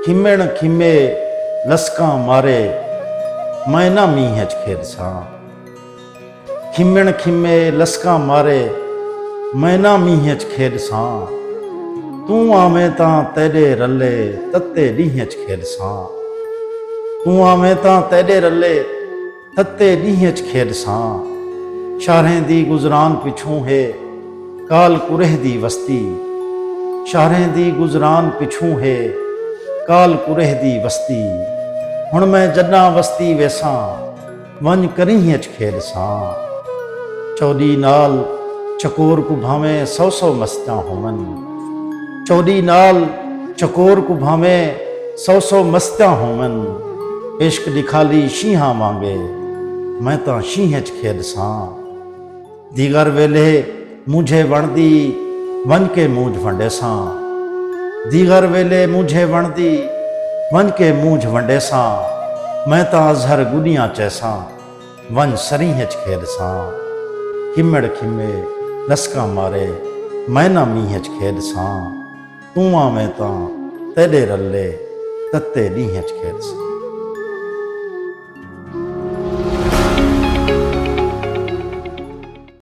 खिमेण खिमे लसकां मारे मैं ना मींह च खेडसां। खिमेण खिमे लसकां मारे मैं ना मींह च खेडसां। तूं आवें तां तेरे रले तत्ते ॾींहं च खेडसां। तूं आवें तां तेरे रले तत्ते ॾींहं च खेडसां। शारहें दी गुजरान पिछूं है काल कुरह दी वस्ती। शारहें दी गुजरान पिछूं है काल कुरह दी वस्ती। हुण मैं जॾां वस्ती वेसां वञ करीह च खेडसां। चौॾी नाल चकोर को भावें 100 मस्तियां होवन। चौॾी नाल चकोर को भावें 100 मस्तियां होवन। इश्क ॾिखाली शींहां वांगे मैं तां शींह च खेडसां। दीगर वेले मुझे वणदी वञ के मूंझ वंडेसां। दीगर वेले मुझे वणदी वञ के मूंझ वंडेसां। मैं तां अज़हर गुॾियां चैसां वञ सरीह च खेडसां। खिमेड़ खिमे लसकां मारे मैं ना मींह च खेडसां। तूं आवें तां तेॾे रले तत्ते ॾींहं च खेडसां।